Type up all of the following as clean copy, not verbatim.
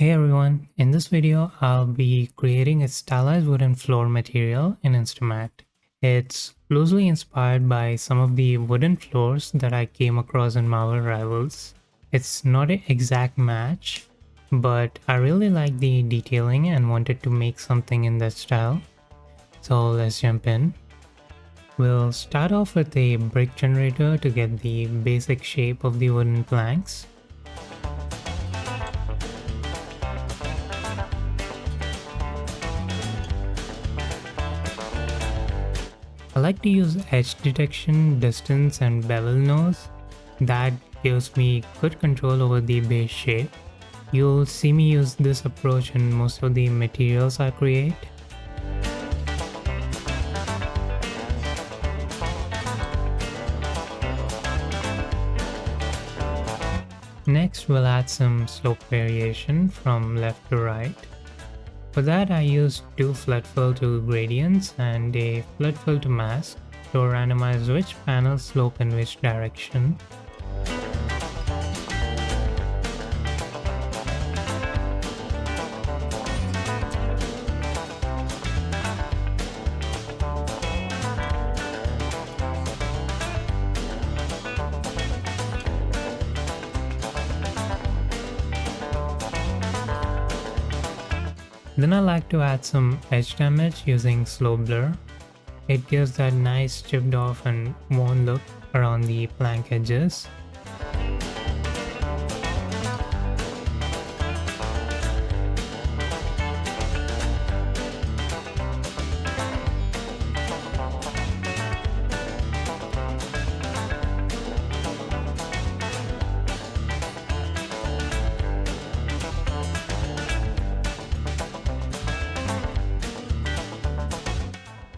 Hey everyone, in this video I'll be creating a stylized wooden floor material in InstaMAT. It's loosely inspired by some of the wooden floors that I came across in Marvel Rivals. It's not an exact match, but I really like the detailing and wanted to make something in that style. So let's jump in. We'll start off with a brick generator to get the basic shape of the wooden planks. I like to use edge detection, distance and bevel nose. That gives me good control over the base shape. You'll see me use this approach in most of the materials I create. Next, we'll add some slope variation from left to right. For that, I used two flood fill to gradients and a flood fill to mask to randomize which panels slope in which direction. Then I like to add some edge damage using slow blur. It gives that nice chipped off and worn look around the plank edges.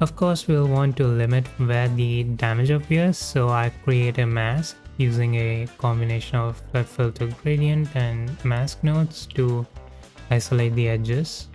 Of course, we'll want to limit where the damage appears, so I create a mask using a combination of flood fill to gradient and mask nodes to isolate the edges.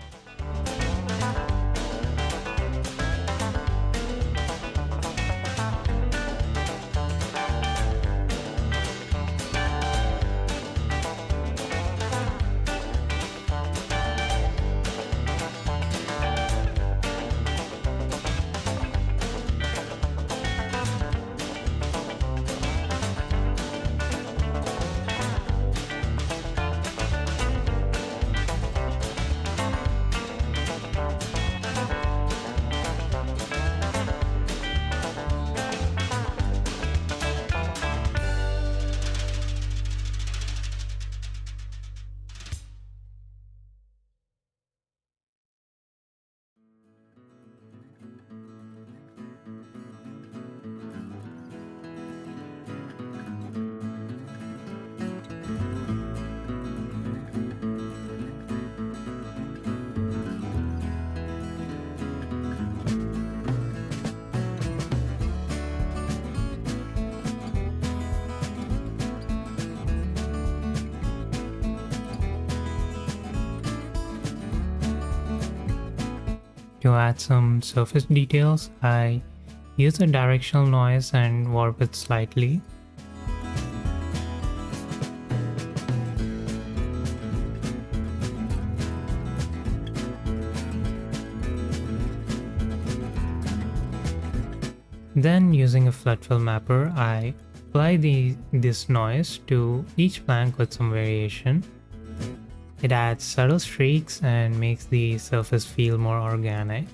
To add some surface details, I use a directional noise and warp it slightly. Then, using a flood fill mapper, I apply this noise to each plank with some variation. It adds subtle streaks and makes the surface feel more organic.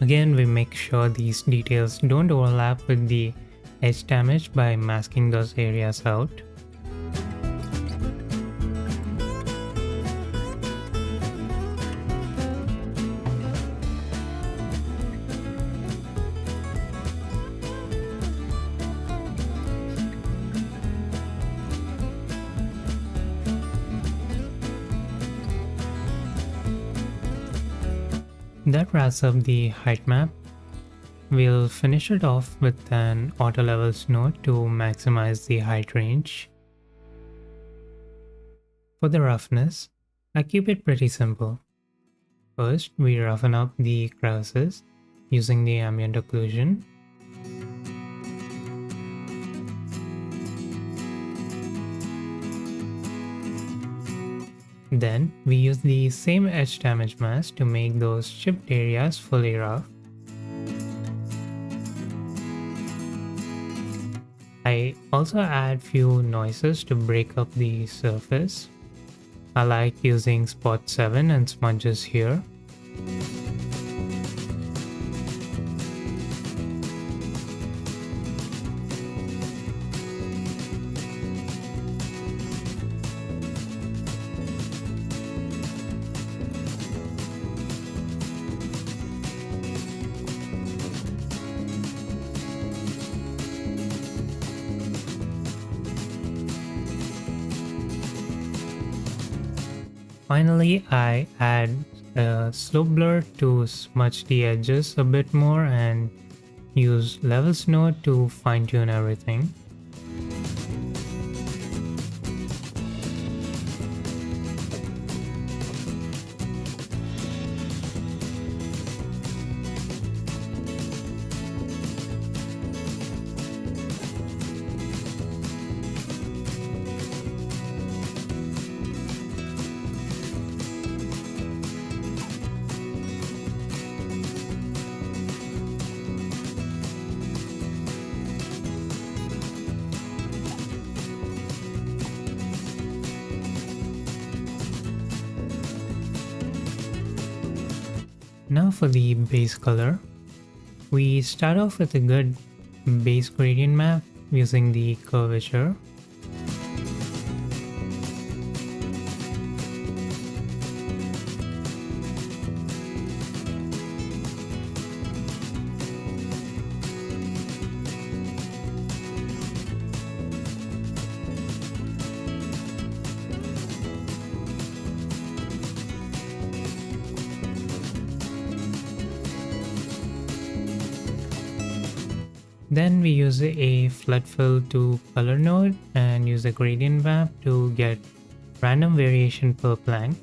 Again, we make sure these details don't overlap with the edge damage by masking those areas out. That wraps up the height map. We'll finish it off with an auto levels node to maximize the height range. For the roughness, I keep it pretty simple. First, we roughen up the crevices using the ambient occlusion. Then, we use the same edge damage mask to make those chipped areas fully rough. I also add few noises to break up the surface. I like using spot 7 and smudges here. Finally, I add a slope blur to smudge the edges a bit more and use levels node to fine tune everything. Now for the base color, we start off with a good base gradient map using the curvature. Then we use a flood fill to color node and use a gradient map to get random variation per plank.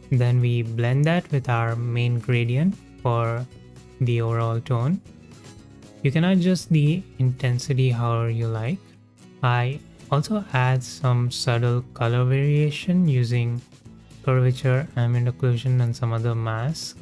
Then we blend that with our main gradient for the overall tone. You can adjust the intensity however you like. I also add some subtle color variation using curvature, ambient occlusion, and some other masks.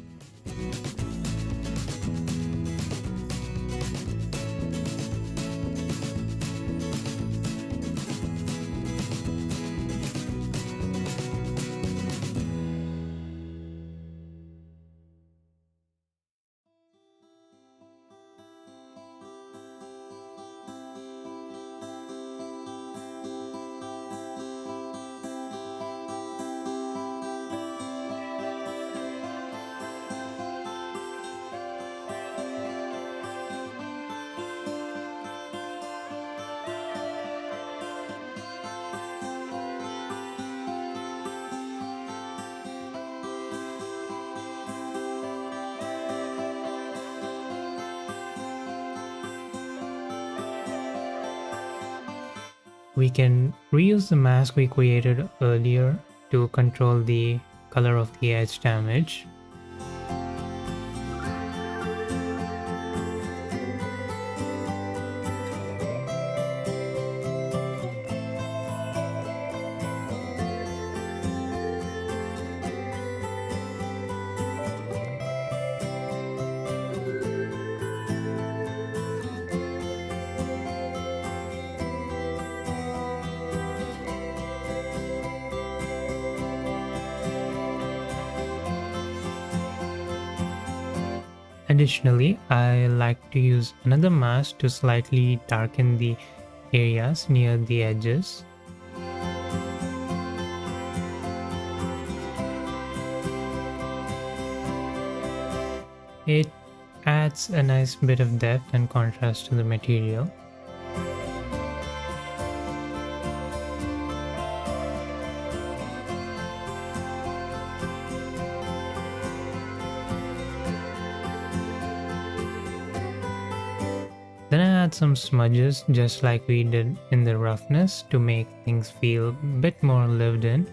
We can reuse the mask we created earlier to control the color of the edge damage. Additionally, I like to use another mask to slightly darken the areas near the edges. It adds a nice bit of depth and contrast to the material. Then I add some smudges just like we did in the roughness to make things feel a bit more lived in.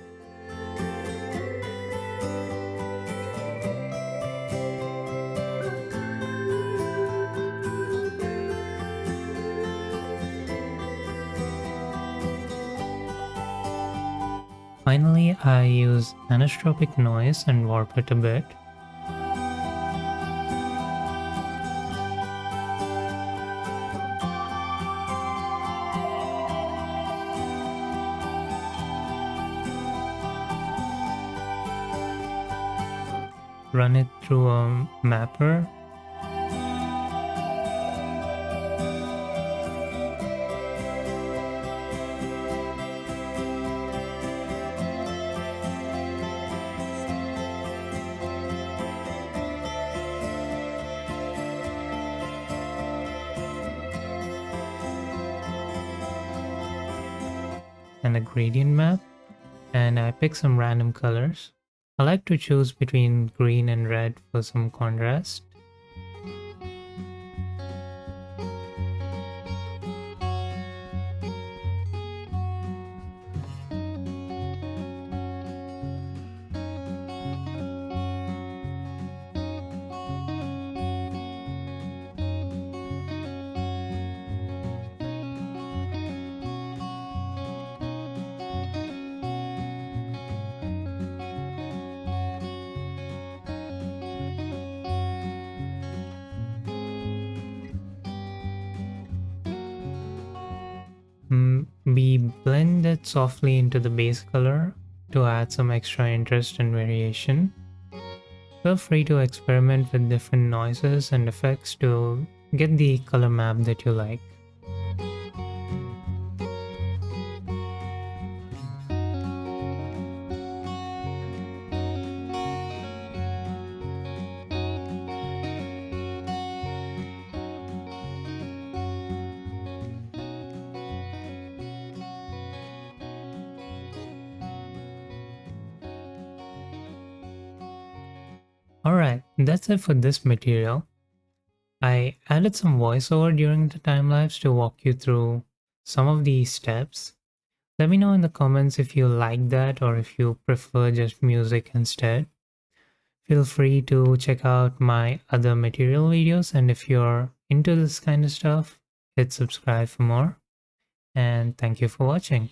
Finally, I use anisotropic noise and warp it a bit. Run it through a mapper. And a gradient map, and I pick some random colors. I like to choose between green and red for some contrast. We blend it softly into the base color to add some extra interest and variation. Feel free to experiment with different noises and effects to get the color map that you like. Alright, that's it for this material. I added some voiceover during the time lapse to walk you through some of these steps. Let me know in the comments if you like that or if you prefer just music instead. Feel free to check out my other material videos, and if you're into this kind of stuff, hit subscribe for more. And thank you for watching.